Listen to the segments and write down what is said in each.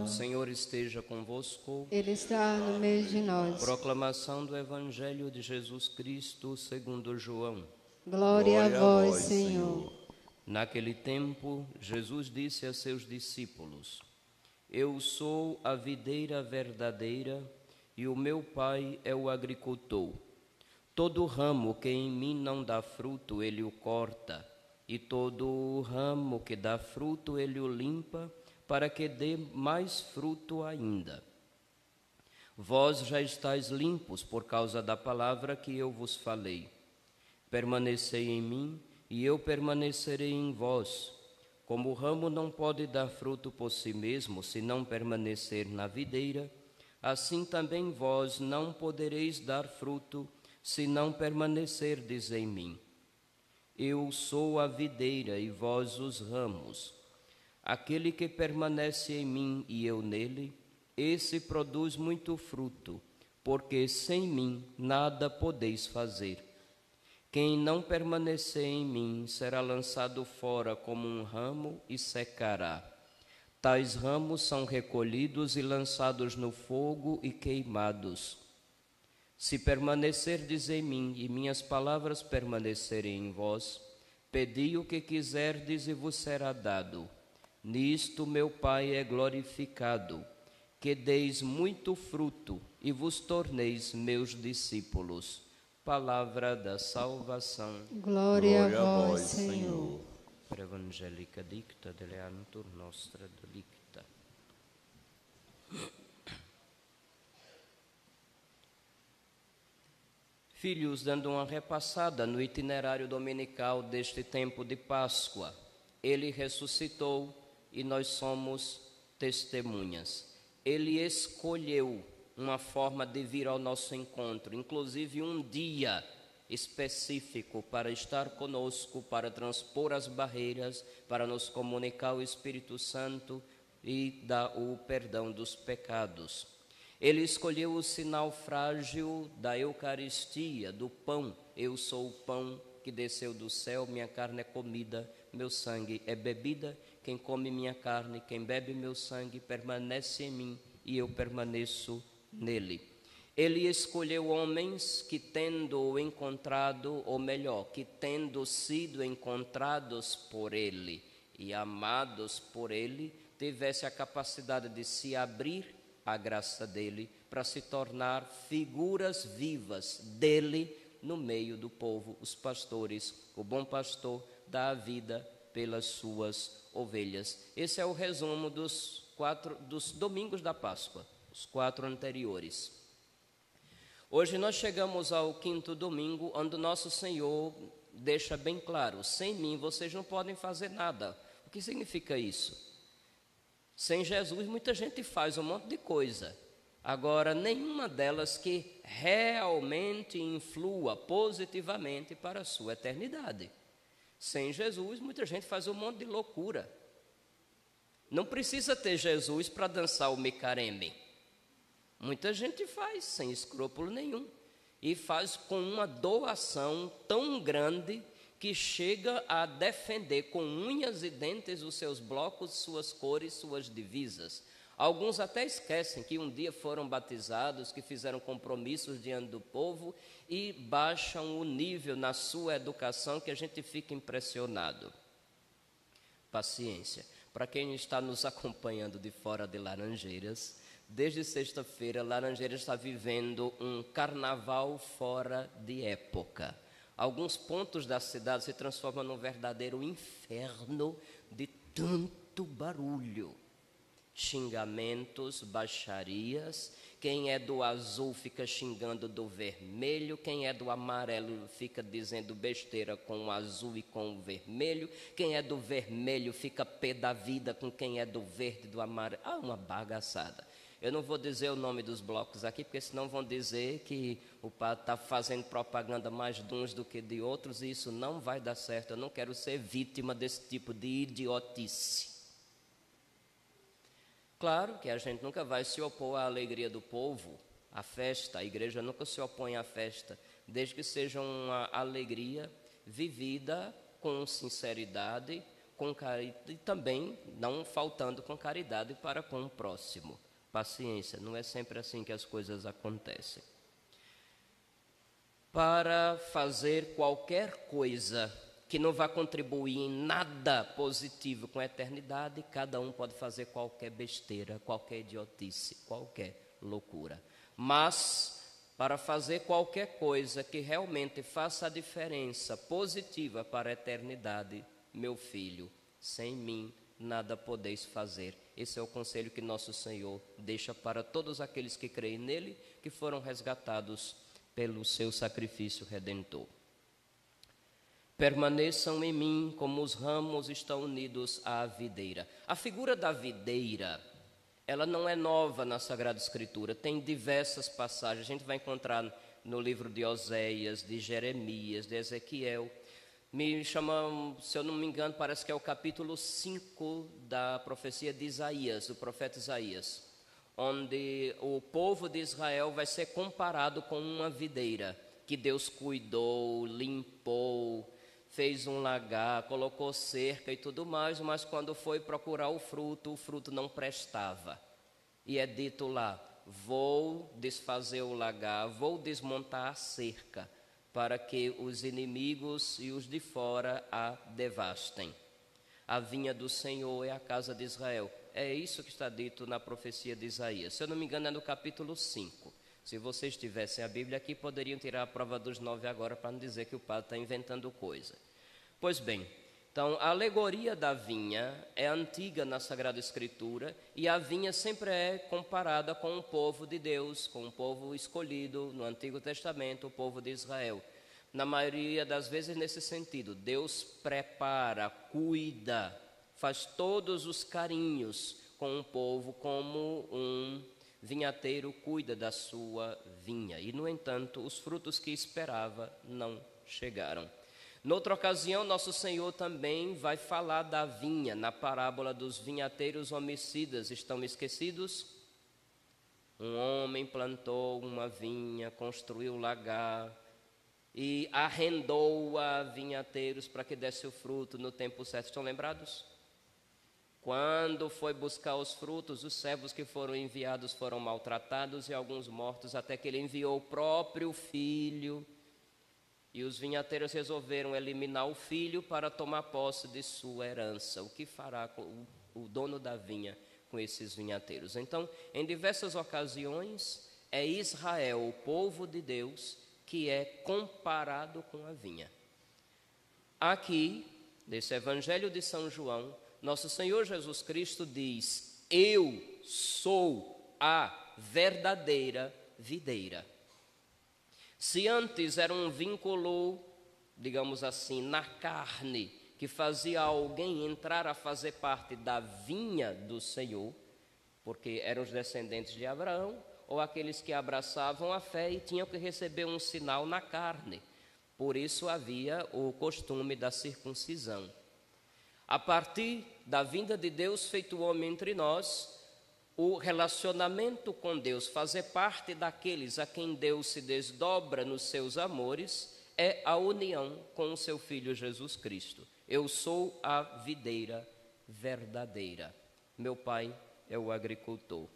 O Senhor esteja convosco. Ele está no meio de nós. Proclamação do Evangelho de Jesus Cristo segundo João. Glória a vós, Senhor. Naquele tempo, Jesus disse a seus discípulos: Eu sou a videira verdadeira e o meu Pai é o agricultor. Todo ramo que em mim não dá fruto, ele o corta, e todo ramo que dá fruto, ele o limpa, para que dê mais fruto ainda. Vós já estáis limpos por causa da palavra que eu vos falei. Permanecei em mim, e eu permanecerei em vós. Como o ramo não pode dar fruto por si mesmo, se não permanecer na videira, assim também vós não podereis dar fruto, se não permanecerdes em mim. Eu sou a videira e vós os ramos. Aquele que permanece em mim e eu nele, esse produz muito fruto, porque sem mim nada podeis fazer. Quem não permanecer em mim será lançado fora como um ramo e secará. Tais ramos são recolhidos e lançados no fogo e queimados. Se permanecerdes em mim e minhas palavras permanecerem em vós, pedi o que quiserdes e vos será dado. Nisto meu Pai é glorificado, que deis muito fruto e vos torneis meus discípulos. Palavra da salvação. Glória a vós, Senhor. Per evangelica dicta deleantur nostra delicta. Filhos, dando uma repassada no itinerário dominical deste tempo de Páscoa, ele ressuscitou e nós somos testemunhas. Ele escolheu uma forma de vir ao nosso encontro, inclusive um dia específico para estar conosco, para transpor as barreiras, para nos comunicar o Espírito Santo e dar o perdão dos pecados. Ele escolheu o sinal frágil da Eucaristia, do pão. Eu sou o pão que desceu do céu, minha carne é comida, meu sangue é bebida. Quem come minha carne, quem bebe meu sangue, permanece em mim e eu permaneço nele. Ele escolheu homens que, tendo encontrado, ou melhor, que tendo sido encontrados por ele e amados por ele, tivesse a capacidade de se abrir à graça dele para se tornar figuras vivas dele no meio do povo, os pastores. O bom pastor dá a vida pelas suas ovelhas. Esse é o resumo dos domingos da Páscoa, os 4 anteriores. Hoje nós chegamos ao 5º domingo, onde nosso Senhor deixa bem claro: sem mim vocês não podem fazer nada. O que significa isso? Sem Jesus muita gente faz um monte de coisa, agora nenhuma delas que realmente influa positivamente para a sua eternidade. Sem Jesus muita gente faz um monte de loucura. Não precisa ter Jesus para dançar o micareme. Muita gente faz sem escrúpulo nenhum e faz com uma doação tão grande que chega a defender com unhas e dentes os seus blocos, suas cores, suas divisas. Alguns até esquecem que um dia foram batizados, que fizeram compromissos diante do povo e baixam o nível na sua educação, que a gente fica impressionado. Paciência. Para quem está nos acompanhando de fora de Laranjeiras, desde sexta-feira, Laranjeiras está vivendo um carnaval fora de época. Alguns pontos da cidade se transformam num verdadeiro inferno de tanto barulho. Xingamentos, baixarias. Quem é do azul fica xingando do vermelho. Quem é do amarelo fica dizendo besteira com o azul e com o vermelho. Quem é do vermelho fica pé da vida com quem é do verde e do amarelo. Uma bagaçada. Eu não vou dizer o nome dos blocos aqui, porque senão vão dizer que o padre está fazendo propaganda mais de uns do que de outros, e isso não vai dar certo. Eu não quero ser vítima desse tipo de idiotice. Claro que a gente nunca vai se opor à alegria do povo, à festa. A igreja nunca se opõe à festa, desde que seja uma alegria vivida com sinceridade, e também não faltando com caridade para com o próximo. Paciência, não é sempre assim que as coisas acontecem. Para fazer qualquer coisa que não vá contribuir em nada positivo com a eternidade, cada um pode fazer qualquer besteira, qualquer idiotice, qualquer loucura. Mas, para fazer qualquer coisa que realmente faça a diferença positiva para a eternidade, meu filho, sem mim nada podeis fazer. Esse é o conselho que nosso Senhor deixa para todos aqueles que creem nele, que foram resgatados pelo seu sacrifício redentor. Permaneçam em mim como os ramos estão unidos à videira. A figura da videira, ela não é nova na Sagrada Escritura, tem diversas passagens. A gente vai encontrar no livro de Oséias, de Jeremias, de Ezequiel. Me chama, se eu não me engano, parece que é o capítulo 5 da profecia de Isaías, do profeta Isaías, onde o povo de Israel vai ser comparado com uma videira que Deus cuidou, limpou, fez um lagar, colocou cerca e tudo mais, mas quando foi procurar o fruto não prestava. E é dito lá: vou desfazer o lagar, vou desmontar a cerca, para que os inimigos e os de fora a devastem. A vinha do Senhor é a casa de Israel. É isso que está dito na profecia de Isaías. Se eu não me engano, é no capítulo 5. Se vocês tivessem a Bíblia aqui, poderiam tirar a prova dos 9 agora, para não dizer que o padre está inventando coisa. Pois bem, então a alegoria da vinha é antiga na Sagrada Escritura, e a vinha sempre é comparada com o povo de Deus, com o povo escolhido no Antigo Testamento, o povo de Israel. Na maioria das vezes nesse sentido, Deus prepara, cuida, faz todos os carinhos com o povo, como um vinhateiro cuida da sua vinha. E, no entanto, os frutos que esperava não chegaram. Noutra ocasião, nosso Senhor também vai falar da vinha, na parábola dos vinhateiros homicidas. Estão esquecidos? Um homem plantou uma vinha, construiu um lagar e arrendou a vinhateiros para que desse o fruto no tempo certo. Estão lembrados? Quando foi buscar os frutos, os servos que foram enviados foram maltratados e alguns mortos, até que ele enviou o próprio filho. E os vinhateiros resolveram eliminar o filho para tomar posse de sua herança. O que fará o dono da vinha com esses vinhateiros? Então, em diversas ocasiões, é Israel, o povo de Deus, que é comparado com a vinha. Aqui, nesse Evangelho de São João, nosso Senhor Jesus Cristo diz: eu sou a verdadeira videira. Se antes era um vínculo, digamos assim, na carne, que fazia alguém entrar a fazer parte da vinha do Senhor, porque eram os descendentes de Abraão, ou aqueles que abraçavam a fé e tinham que receber um sinal na carne. Por isso havia o costume da circuncisão. A partir da vinda de Deus feito homem entre nós, o relacionamento com Deus, fazer parte daqueles a quem Deus se desdobra nos seus amores, é a união com o seu Filho Jesus Cristo. Eu sou a videira verdadeira. Meu Pai é o agricultor.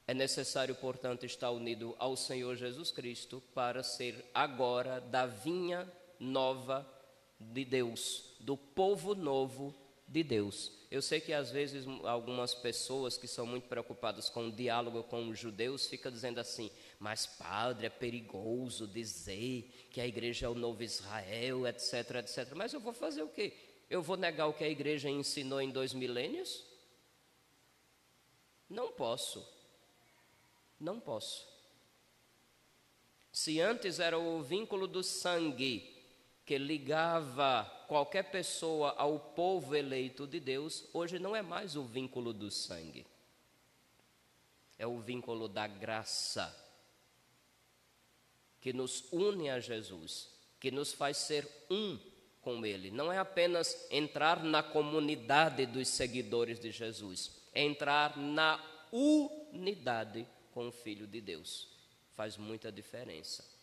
É necessário, portanto, estar unido ao Senhor Jesus Cristo para ser agora da vinha nova de Deus, do povo novo de Deus. Eu sei que às vezes algumas pessoas que são muito preocupadas com o diálogo com os judeus ficam dizendo assim: mas padre, é perigoso dizer que a igreja é o novo Israel, etc, etc. Mas eu vou fazer o quê? Eu vou negar o que a igreja ensinou em 2 milênios? Não posso. Não posso. Se antes era o vínculo do sangue que ligava qualquer pessoa ao povo eleito de Deus, hoje não é mais o vínculo do sangue. É o vínculo da graça, que nos une a Jesus, que nos faz ser um com Ele. Não é apenas entrar na comunidade dos seguidores de Jesus, é entrar na unidade com o Filho de Deus. Faz muita diferença.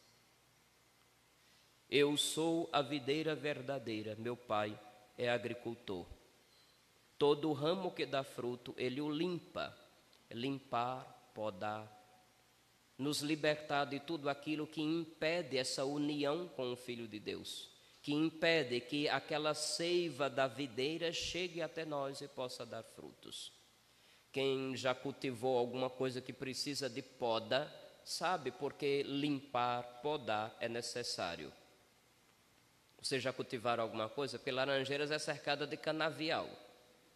Eu sou a videira verdadeira, meu Pai é agricultor. Todo ramo que dá fruto, ele o limpa. Limpar, podar, nos libertar de tudo aquilo que impede essa união com o Filho de Deus, que impede que aquela seiva da videira chegue até nós e possa dar frutos. Quem já cultivou alguma coisa que precisa de poda, sabe porque limpar, podar é necessário. Vocês já cultivaram alguma coisa? Porque Laranjeiras é cercada de canavial.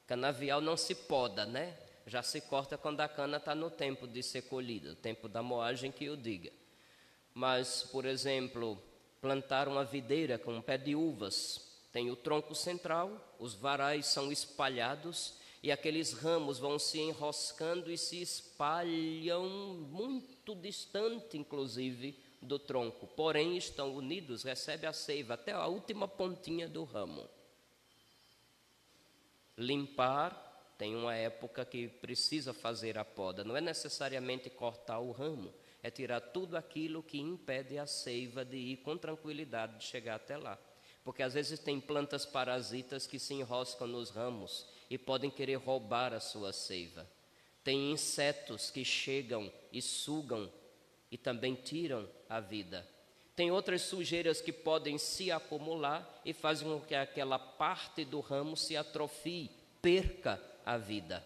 Canavial não se poda, né? Já se corta quando a cana está no tempo de ser colhida, o tempo da moagem que o diga. Mas, por exemplo, plantar uma videira com um pé de uvas, tem o tronco central, os varais são espalhados e aqueles ramos vão se enroscando e se espalham muito distante, inclusive, do tronco. Porém, estão unidos, recebe a seiva até a última pontinha do ramo. Limpar, tem uma época que precisa fazer a poda. Não é necessariamente cortar o ramo, é tirar tudo aquilo que impede a seiva de ir com tranquilidade de chegar até lá. Porque às vezes tem plantas parasitas que se enroscam nos ramos e podem querer roubar a sua seiva. Tem insetos que chegam e sugam e também tiram a vida. Tem outras sujeiras que podem se acumular e fazem com que aquela parte do ramo se atrofie, perca a vida.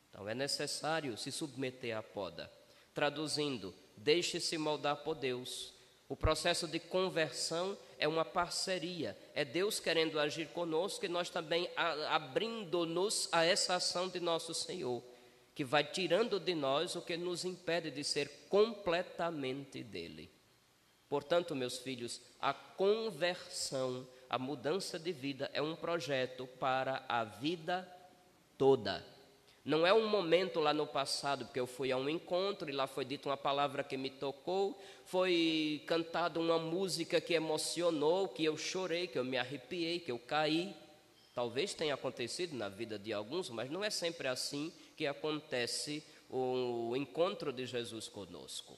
Então é necessário se submeter à poda. Traduzindo, deixe-se moldar por Deus. O processo de conversão é uma parceria, é Deus querendo agir conosco e nós também abrindo-nos a essa ação de nosso Senhor, que vai tirando de nós o que nos impede de ser completamente dele. Portanto, meus filhos, a conversão, a mudança de vida é um projeto para a vida toda. Não é um momento lá no passado, porque eu fui a um encontro e lá foi dita uma palavra que me tocou, foi cantada uma música que emocionou, que eu chorei, que eu me arrepiei, que eu caí. Talvez tenha acontecido na vida de alguns, mas não é sempre assim que acontece o encontro de Jesus conosco.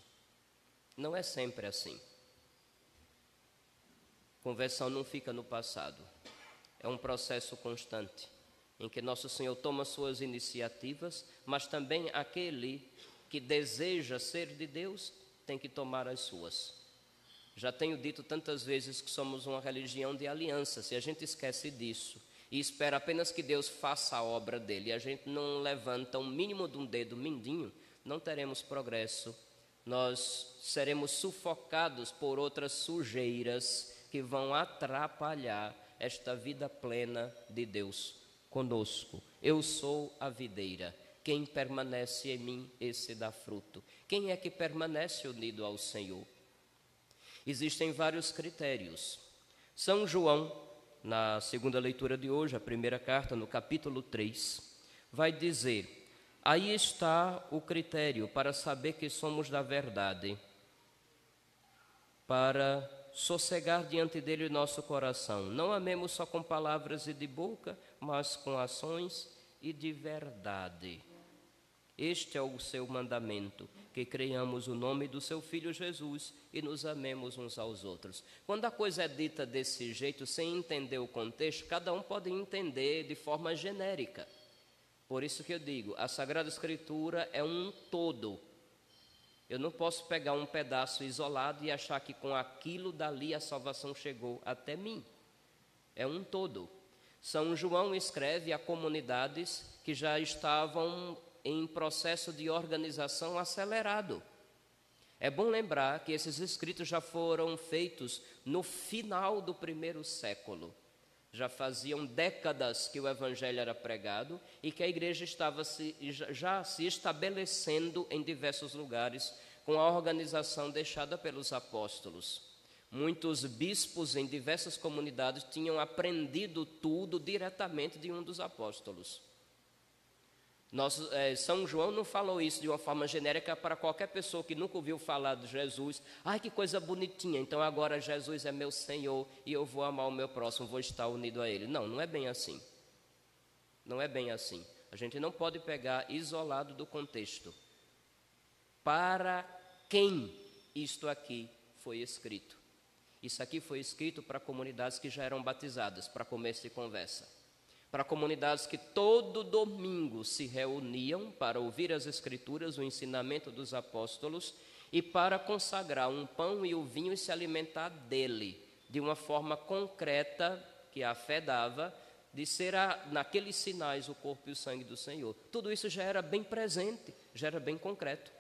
Não é sempre assim. Conversão não fica no passado. É um processo constante, em que nosso Senhor toma suas iniciativas, mas também aquele que deseja ser de Deus tem que tomar as suas. Já tenho dito tantas vezes que somos uma religião de aliança. Se a gente esquece disso e espera apenas que Deus faça a obra dele e a gente não levanta um mínimo de um dedo mindinho, não teremos progresso. Nós seremos sufocados por outras sujeiras que vão atrapalhar esta vida plena de Deus conosco. Eu sou a videira. Quem permanece em mim, esse dá fruto. Quem é que permanece unido ao Senhor? Existem vários critérios. São João, na segunda leitura de hoje, a primeira carta, no capítulo 3, vai dizer: aí está o critério para saber que somos da verdade, para sossegar diante dele o nosso coração. Não amemos só com palavras e de boca, mas com ações e de verdade. Este é o seu mandamento, que creiamos o nome do seu Filho Jesus e nos amemos uns aos outros. Quando a coisa é dita desse jeito, sem entender o contexto, cada um pode entender de forma genérica. Por isso que eu digo, a Sagrada Escritura é um todo. Eu não posso pegar um pedaço isolado e achar que com aquilo dali a salvação chegou até mim. É um todo. São João escreve a comunidades que já estavam em processo de organização acelerado. É bom lembrar que esses escritos já foram feitos no final do primeiro século. Já faziam décadas que o evangelho era pregado e que a igreja estava já se estabelecendo em diversos lugares com a organização deixada pelos apóstolos. Muitos bispos em diversas comunidades tinham aprendido tudo diretamente de um dos apóstolos. São João não falou isso de uma forma genérica para qualquer pessoa que nunca ouviu falar de Jesus. Ai, que coisa bonitinha, então agora Jesus é meu Senhor e eu vou amar o meu próximo, vou estar unido a Ele. Não, não é bem assim. Não é bem assim. A gente não pode pegar isolado do contexto. Para quem isto aqui foi escrito? Isso aqui foi escrito para comunidades que já eram batizadas, para começo de conversa. Para comunidades que todo domingo se reuniam para ouvir as Escrituras, o ensinamento dos apóstolos, e para consagrar um pão e o vinho e se alimentar dele, de uma forma concreta que a fé dava, de ser naqueles sinais o corpo e o sangue do Senhor. Tudo isso já era bem presente, já era bem concreto.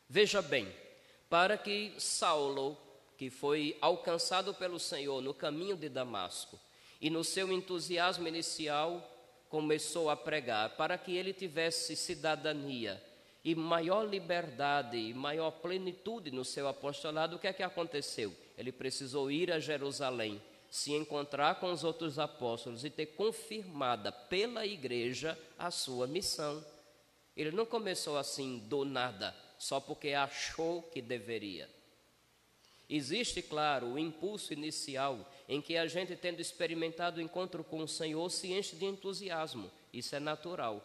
Veja bem, para que Saulo, que foi alcançado pelo Senhor no caminho de Damasco, e no seu entusiasmo inicial começou a pregar, para que ele tivesse cidadania e maior liberdade e maior plenitude no seu apostolado, o que é que aconteceu? Ele precisou ir a Jerusalém, se encontrar com os outros apóstolos e ter confirmada pela igreja a sua missão. Ele não começou assim do nada, só porque achou que deveria. Existe, claro, o impulso inicial em que a gente, tendo experimentado o encontro com o Senhor, se enche de entusiasmo. Isso é natural.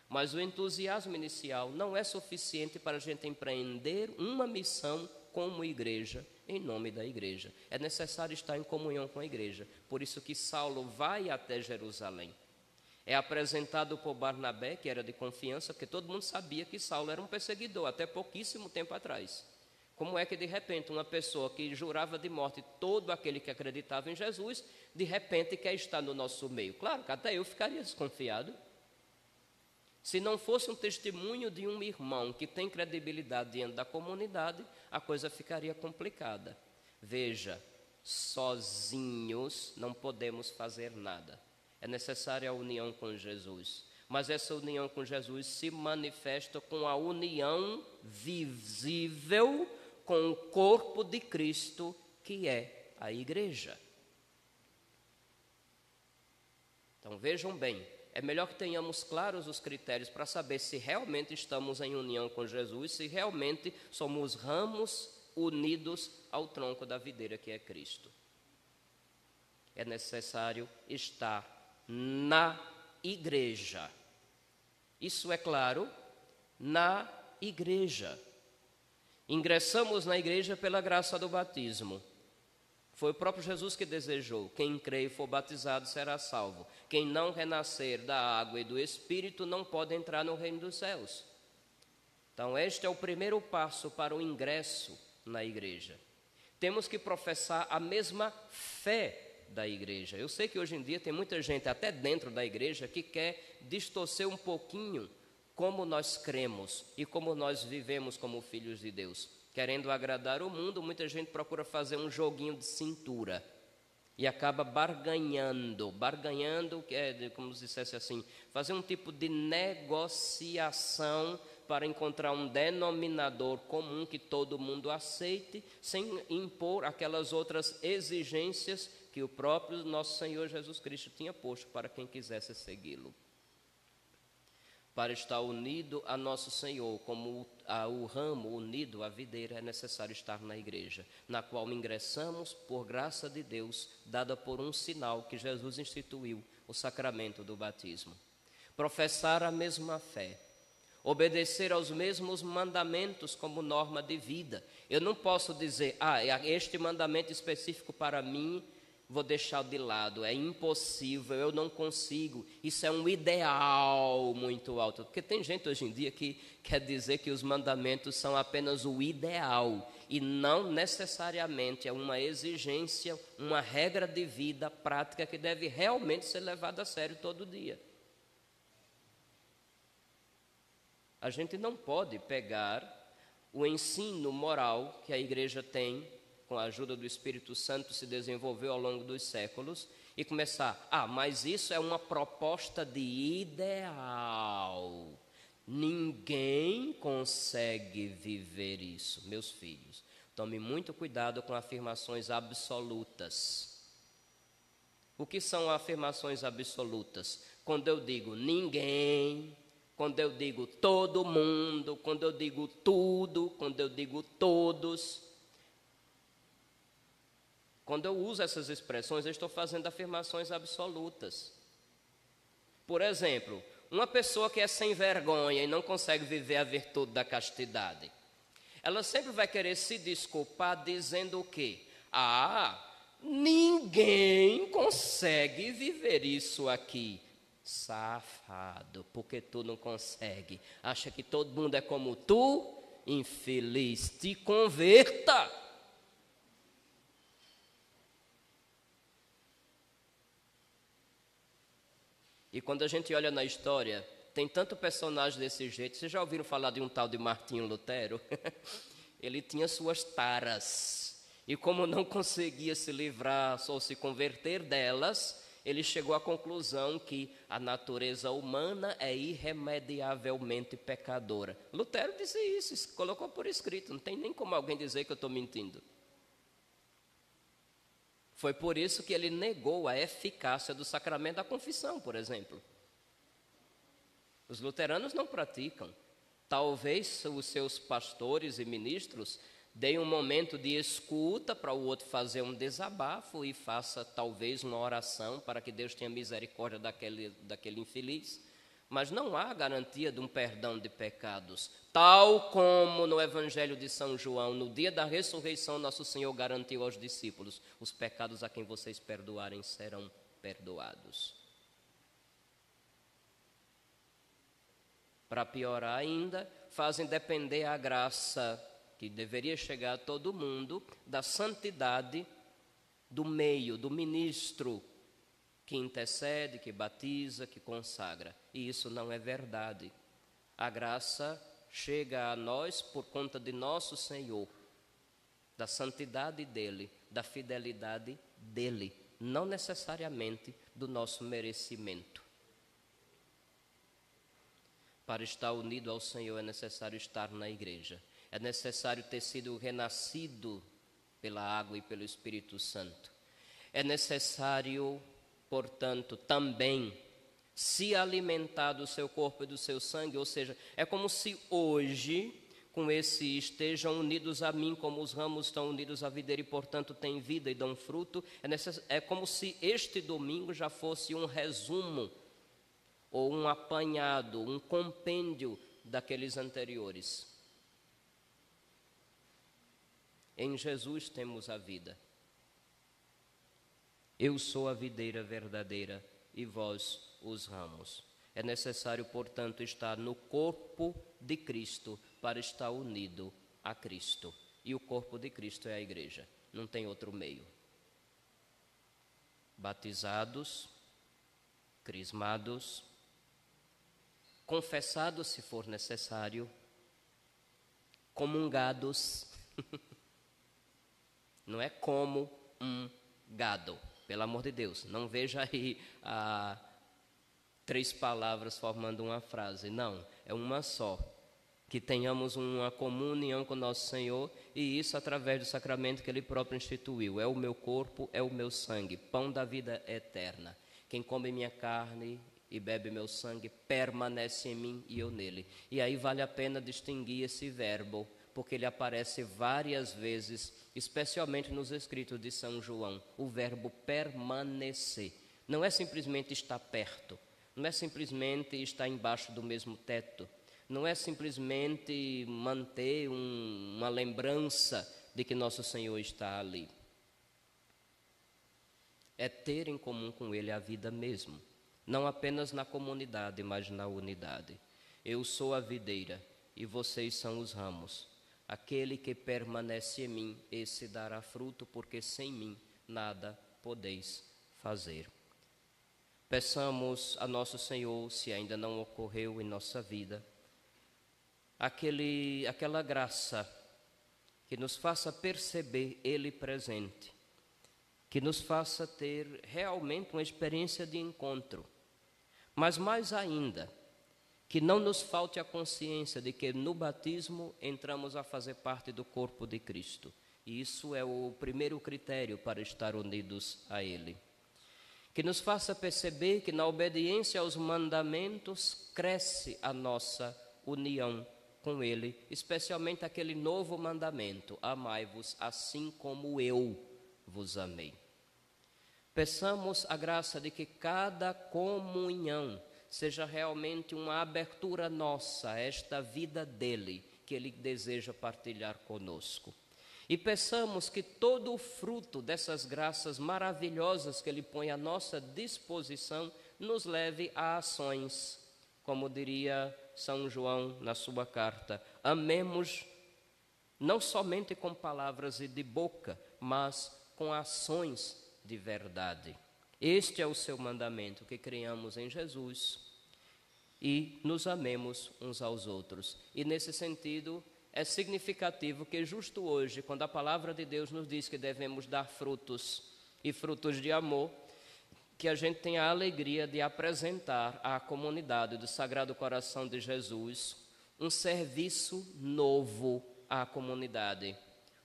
Mas o entusiasmo inicial não é suficiente para a gente empreender uma missão como igreja, em nome da igreja. É necessário estar em comunhão com a igreja. Por isso que Saulo vai até Jerusalém. É apresentado por Barnabé, que era de confiança, porque todo mundo sabia que Saulo era um perseguidor, até pouquíssimo tempo atrás. Como é que de repente uma pessoa que jurava de morte todo aquele que acreditava em Jesus, de repente quer estar no nosso meio? Claro que até eu ficaria desconfiado. Se não fosse um testemunho de um irmão que tem credibilidade diante da comunidade, a coisa ficaria complicada. Veja, sozinhos não podemos fazer nada. É necessária a união com Jesus. Mas essa união com Jesus se manifesta com a união visível com o corpo de Cristo, que é a igreja. Então vejam bem, é melhor que tenhamos claros os critérios para saber se realmente estamos em união com Jesus, se realmente somos ramos unidos ao tronco da videira que é Cristo. É necessário estar na igreja. Isso é claro, na igreja. Ingressamos na igreja pela graça do batismo. Foi o próprio Jesus que desejou: quem crê e for batizado será salvo. Quem não renascer da água e do Espírito não pode entrar no reino dos céus. Então este é o primeiro passo para o ingresso na igreja. Temos que professar a mesma fé da igreja. Eu sei que hoje em dia tem muita gente, até dentro da igreja, que quer distorcer um pouquinho como nós cremos e como nós vivemos como filhos de Deus. Querendo agradar o mundo, muita gente procura fazer um joguinho de cintura e acaba barganhando, que é, como se dissesse assim, fazer um tipo de negociação para encontrar um denominador comum que todo mundo aceite, sem impor aquelas outras exigências que o próprio nosso Senhor Jesus Cristo tinha posto para quem quisesse segui-lo. Para estar unido a nosso Senhor, como o ramo unido à videira, é necessário estar na igreja, na qual ingressamos por graça de Deus, dada por um sinal que Jesus instituiu, o sacramento do batismo. Professar a mesma fé, obedecer aos mesmos mandamentos como norma de vida. Eu não posso dizer, este mandamento específico para mim vou deixar de lado, é impossível, eu não consigo, isso é um ideal muito alto. Porque tem gente hoje em dia que quer dizer que os mandamentos são apenas o ideal e não necessariamente é uma exigência, uma regra de vida prática que deve realmente ser levada a sério todo dia. A gente não pode pegar o ensino moral que a igreja tem, com a ajuda do Espírito Santo, se desenvolveu ao longo dos séculos, e começar, mas isso é uma proposta de ideal. Ninguém consegue viver isso. Meus filhos, tome muito cuidado com afirmações absolutas. O que são afirmações absolutas? Quando eu digo ninguém, quando eu digo todo mundo, quando eu digo tudo, quando eu digo todos. Quando eu uso essas expressões, eu estou fazendo afirmações absolutas. Por exemplo, uma pessoa que é sem vergonha e não consegue viver a virtude da castidade, ela sempre vai querer se desculpar dizendo o quê? Ninguém consegue viver isso aqui. Safado, porque tu não consegue. Acha que todo mundo é como tu? Infeliz, te converta. E quando a gente olha na história, tem tanto personagem desse jeito. Vocês já ouviram falar de um tal de Martinho Lutero? Ele tinha suas taras. E como não conseguia se livrar ou se converter delas, ele chegou à conclusão que a natureza humana é irremediavelmente pecadora. Lutero disse isso, colocou por escrito. Não tem nem como alguém dizer que eu estou mentindo. Foi por isso que ele negou a eficácia do sacramento da confissão, por exemplo. Os luteranos não praticam. Talvez os seus pastores e ministros deem um momento de escuta para o outro fazer um desabafo e faça talvez uma oração para que Deus tenha misericórdia daquele infeliz. Mas não há garantia de um perdão de pecados. Tal como no Evangelho de São João, no dia da ressurreição, Nosso Senhor garantiu aos discípulos: os pecados a quem vocês perdoarem serão perdoados. Para piorar ainda, fazem depender a graça que deveria chegar a todo mundo da santidade do meio, do ministro que intercede, que batiza, que consagra. E isso não é verdade. A graça chega a nós por conta de nosso Senhor, da santidade dele, da fidelidade dele, não necessariamente do nosso merecimento. Para estar unido ao Senhor é necessário estar na igreja. É necessário ter sido renascido pela água e pelo Espírito Santo. É necessário, portanto, também se alimentar do seu corpo e do seu sangue, ou seja, é como se hoje, com esse estejam unidos a mim, como os ramos estão unidos à videira e, portanto, têm vida e dão fruto. É como se este domingo já fosse um resumo, ou um apanhado, um compêndio daqueles anteriores. Em Jesus temos a vida. Eu sou a videira verdadeira e vós os ramos. É necessário, portanto, estar no corpo de Cristo para estar unido a Cristo. E o corpo de Cristo é a igreja, não tem outro meio. Batizados, crismados, confessados se for necessário, comungados, não é como um gado, pelo amor de Deus, não veja aí 3 palavras formando uma frase, não, é uma só, que tenhamos uma comunhão com nosso Senhor, e isso através do sacramento que Ele próprio instituiu, é o meu corpo, é o meu sangue, pão da vida eterna, quem come minha carne e bebe meu sangue, permanece em mim e eu nele. E aí vale a pena distinguir esse verbo, porque ele aparece várias vezes, especialmente nos escritos de São João, o verbo permanecer. Não é simplesmente estar perto, não é simplesmente estar embaixo do mesmo teto, não é simplesmente manter uma lembrança de que nosso Senhor está ali. É ter em comum com Ele a vida mesmo. Não apenas na comunidade, mas na unidade. Eu sou a videira e vocês são os ramos. Aquele que permanece em mim, esse dará fruto, porque sem mim nada podeis fazer. Peçamos a nosso Senhor, se ainda não ocorreu em nossa vida, aquela graça que nos faça perceber Ele presente, que nos faça ter realmente uma experiência de encontro. Mas mais ainda, que não nos falte a consciência de que no batismo entramos a fazer parte do corpo de Cristo. E isso é o primeiro critério para estar unidos a Ele. Que nos faça perceber que na obediência aos mandamentos cresce a nossa união com Ele, especialmente aquele novo mandamento: amai-vos assim como eu vos amei. Peçamos a graça de que cada comunhão seja realmente uma abertura nossa a esta vida dele que Ele deseja partilhar conosco. E peçamos que todo o fruto dessas graças maravilhosas que Ele põe à nossa disposição nos leve a ações, como diria São João na sua carta: amemos não somente com palavras e de boca, mas com ações de verdade. Este é o seu mandamento, que creiamos em Jesus e nos amemos uns aos outros. E nesse sentido, é significativo que justo hoje, quando a palavra de Deus nos diz que devemos dar frutos e frutos de amor, que a gente tenha a alegria de apresentar à comunidade do Sagrado Coração de Jesus um serviço novo à comunidade,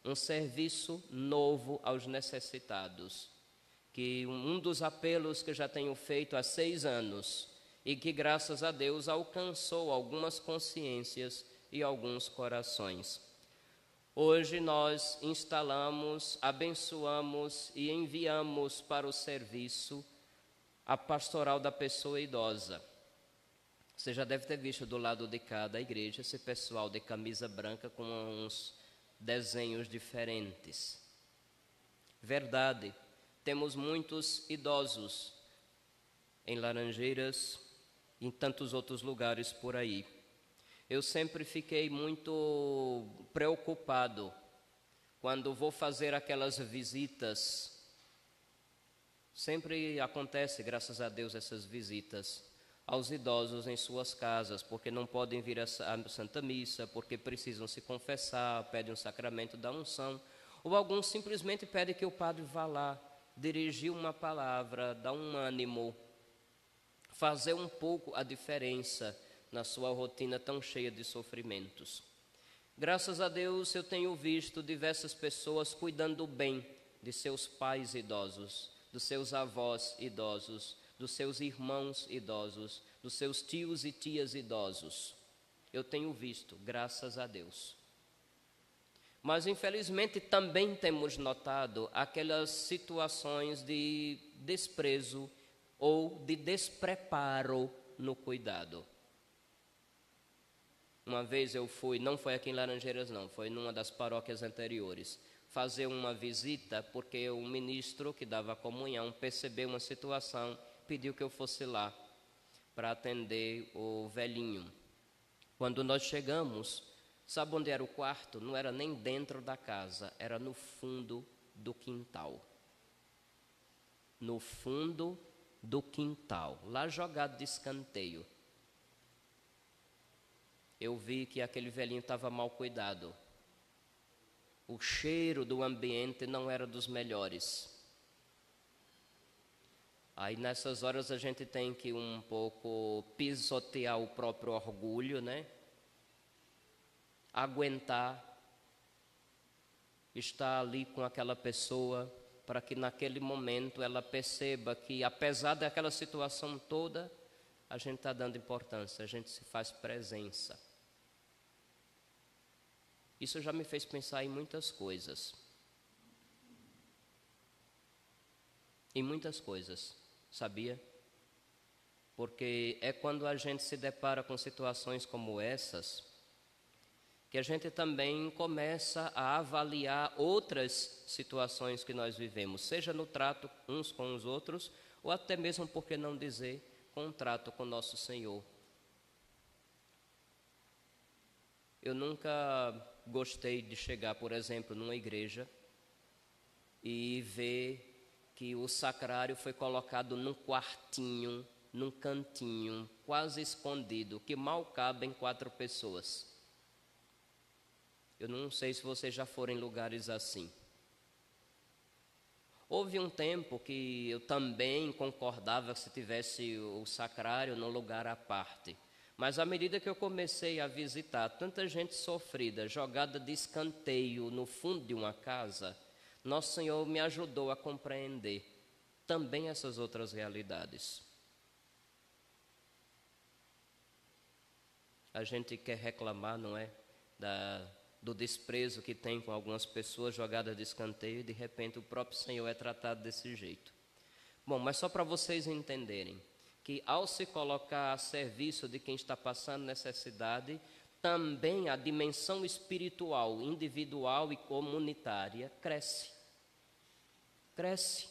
um serviço novo aos necessitados. Que um dos apelos que já tenho feito há 6 anos e que, graças a Deus, alcançou algumas consciências e alguns corações. Hoje nós instalamos, abençoamos e enviamos para o serviço a pastoral da pessoa idosa. Você já deve ter visto do lado de cada igreja esse pessoal de camisa branca com uns desenhos diferentes. Verdade, temos muitos idosos em Laranjeiras e em tantos outros lugares por aí. Eu sempre fiquei muito preocupado quando vou fazer aquelas visitas. Sempre acontece, graças a Deus, essas visitas aos idosos em suas casas, porque não podem vir à Santa Missa, porque precisam se confessar, pedem um sacramento da unção, ou alguns simplesmente pedem que o padre vá lá, dirigir uma palavra, dar um ânimo, fazer um pouco a diferença na sua rotina tão cheia de sofrimentos. Graças a Deus eu tenho visto diversas pessoas cuidando bem de seus pais idosos, dos seus avós idosos, dos seus irmãos idosos, dos seus tios e tias idosos. Eu tenho visto, graças a Deus. Mas infelizmente também temos notado aquelas situações de desprezo ou de despreparo no cuidado. Uma vez eu fui, não foi aqui em Laranjeiras não, foi numa das paróquias anteriores, fazer uma visita porque o ministro que dava a comunhão percebeu uma situação, pediu que eu fosse lá para atender o velhinho. Quando nós chegamos, sabe onde era o quarto? Não era nem dentro da casa, era no fundo do quintal. No fundo do quintal, lá jogado de escanteio. Eu vi que aquele velhinho estava mal cuidado. O cheiro do ambiente não era dos melhores. Aí nessas horas a gente tem que um pouco pisotear o próprio orgulho, né? Aguentar, estar ali com aquela pessoa, para que naquele momento ela perceba que, apesar daquela situação toda, a gente está dando importância, a gente se faz presença. Isso já me fez pensar em muitas coisas. Em muitas coisas, sabia? Porque é quando a gente se depara com situações como essas, que a gente também começa a avaliar outras situações que nós vivemos, seja no trato uns com os outros, ou até mesmo, por que não dizer, com o trato com nosso Senhor. Eu nunca gostei de chegar, por exemplo, numa igreja e ver que o sacrário foi colocado num quartinho, num cantinho, quase escondido, que mal cabem 4 pessoas. Eu não sei se vocês já foram em lugares assim. Houve um tempo que eu também concordava que se tivesse o sacrário no lugar à parte. Mas à medida que eu comecei a visitar tanta gente sofrida, jogada de escanteio no fundo de uma casa, Nosso Senhor me ajudou a compreender também essas outras realidades. A gente quer reclamar, não é? Do desprezo que tem com algumas pessoas jogadas de escanteio e de repente o próprio Senhor é tratado desse jeito. Bom, mas só para vocês entenderem que ao se colocar a serviço de quem está passando necessidade, também a dimensão espiritual, individual e comunitária cresce. Cresce.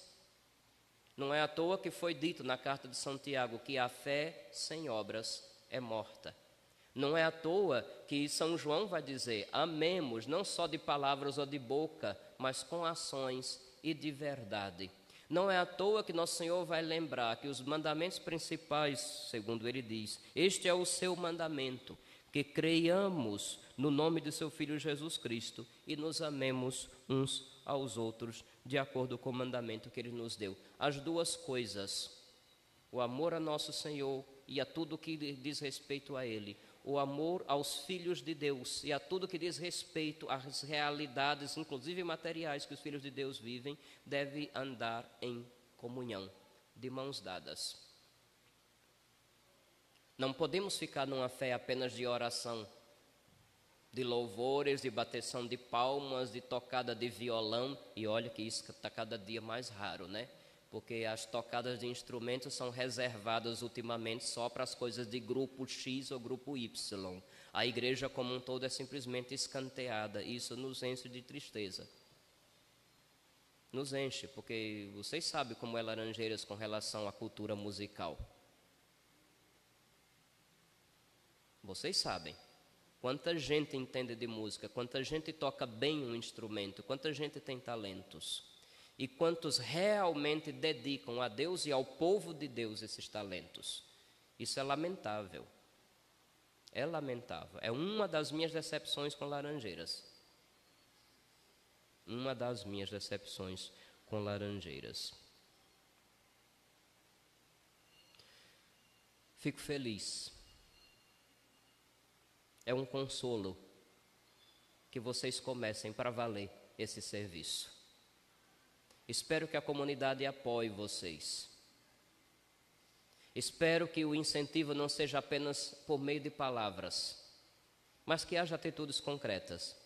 Não é à toa que foi dito na carta de Santiago que a fé sem obras é morta. Não é à toa que São João vai dizer: amemos não só de palavras ou de boca, mas com ações e de verdade. Não é à toa que Nosso Senhor vai lembrar que os mandamentos principais, segundo ele diz, este é o seu mandamento, que creiamos no nome de seu Filho Jesus Cristo e nos amemos uns aos outros, de acordo com o mandamento que ele nos deu. As duas coisas, o amor a nosso Senhor e a tudo que diz respeito a ele, o amor aos filhos de Deus e a tudo que diz respeito às realidades, inclusive materiais, que os filhos de Deus vivem, deve andar em comunhão, de mãos dadas. Não podemos ficar numa fé apenas de oração, de louvores, de bateção de palmas, de tocada de violão, e olha que isso está cada dia mais raro, né? Porque as tocadas de instrumentos são reservadas ultimamente só para as coisas de grupo X ou grupo Y. A igreja como um todo é simplesmente escanteada. Isso nos enche de tristeza. Nos enche, porque vocês sabem como é Laranjeiras com relação à cultura musical. Vocês sabem. Quanta gente entende de música, quanta gente toca bem um instrumento, quanta gente tem talentos. E quantos realmente dedicam a Deus e ao povo de Deus esses talentos. Isso é lamentável. É lamentável. É uma das minhas decepções com Laranjeiras. Uma das minhas decepções com Laranjeiras. Fico feliz. É um consolo que vocês comecem para valer esse serviço. Espero que a comunidade apoie vocês. Espero que o incentivo não seja apenas por meio de palavras, mas que haja atitudes concretas.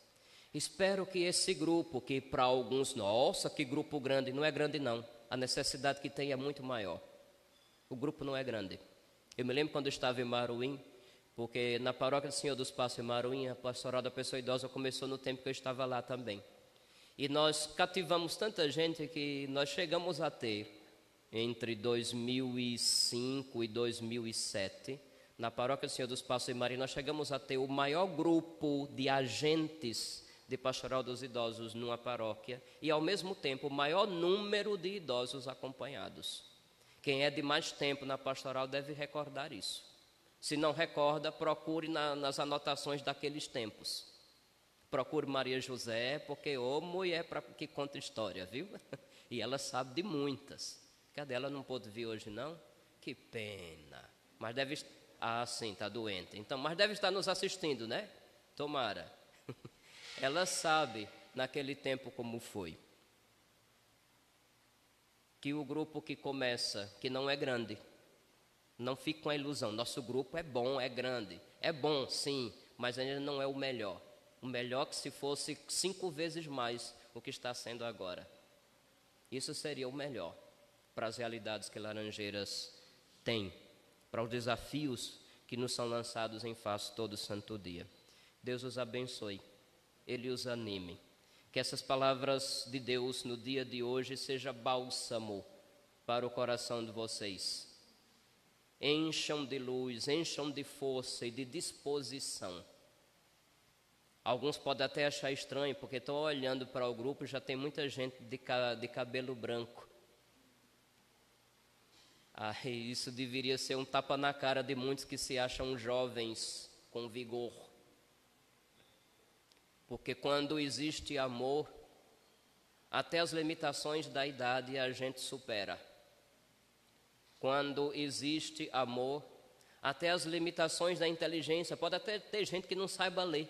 Espero que esse grupo, que para alguns, nossa, que grupo grande, não é grande não. A necessidade que tem é muito maior. O grupo não é grande. Eu me lembro quando eu estava em Maruim, porque na paróquia do Senhor dos Passos em Maruim, a pastoral da pessoa idosa começou no tempo que eu estava lá também. E nós cativamos tanta gente que nós chegamos a ter, entre 2005 e 2007, na paróquia do Senhor dos Passos em Maruim, nós chegamos a ter o maior grupo de agentes de pastoral dos idosos numa paróquia e, ao mesmo tempo, o maior número de idosos acompanhados. Quem é de mais tempo na pastoral deve recordar isso. Se não recorda, procure nas anotações daqueles tempos. Procure Maria José, porque ô mulher que conta história, viu? E ela sabe de muitas. Cadê? Ela não pôde vir hoje, não? Que pena. Mas deve... Ah, sim, está doente. Então, mas deve estar nos assistindo, né? Tomara. Ela sabe, naquele tempo, como foi. Que o grupo que começa, que não é grande, não fique com a ilusão. Nosso grupo é bom, é grande. É bom, sim, mas ainda não é o melhor. O melhor que se fosse 5 vezes mais o que está sendo agora. Isso seria o melhor para as realidades que Laranjeiras tem, para os desafios que nos são lançados em face todo santo dia. Deus os abençoe, Ele os anime. Que essas palavras de Deus no dia de hoje seja bálsamo para o coração de vocês. Encham de luz, encham de força e de disposição. Alguns podem até achar estranho, porque estou olhando para o grupo e já tem muita gente de cabelo branco. Isso deveria ser um tapa na cara de muitos que se acham jovens com vigor. Porque quando existe amor, até as limitações da idade a gente supera. Quando existe amor, até as limitações da inteligência, pode até ter gente que não saiba ler,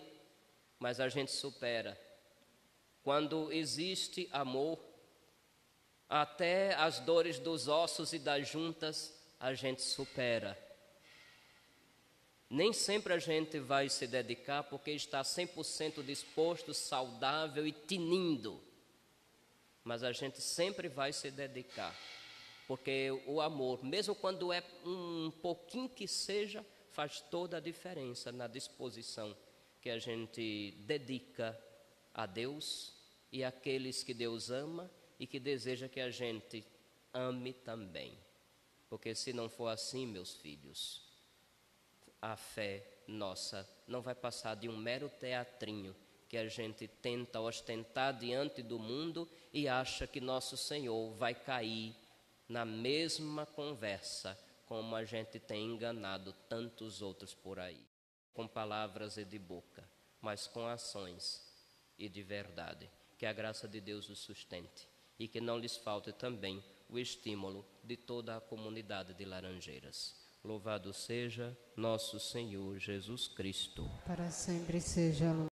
mas a gente supera. Quando existe amor, até as dores dos ossos e das juntas, a gente supera. Nem sempre a gente vai se dedicar porque está 100% disposto, saudável e tinindo. Mas a gente sempre vai se dedicar. Porque o amor, mesmo quando é um pouquinho que seja, faz toda a diferença na disposição que a gente dedica a Deus e àqueles que Deus ama e que deseja que a gente ame também. Porque se não for assim, meus filhos, a fé nossa não vai passar de um mero teatrinho que a gente tenta ostentar diante do mundo e acha que nosso Senhor vai cair na mesma conversa como a gente tem enganado tantos outros por aí, com palavras e de boca, mas com ações e de verdade. Que a graça de Deus os sustente e que não lhes falte também o estímulo de toda a comunidade de Laranjeiras. Louvado seja nosso Senhor Jesus Cristo. Para sempre seja louvado.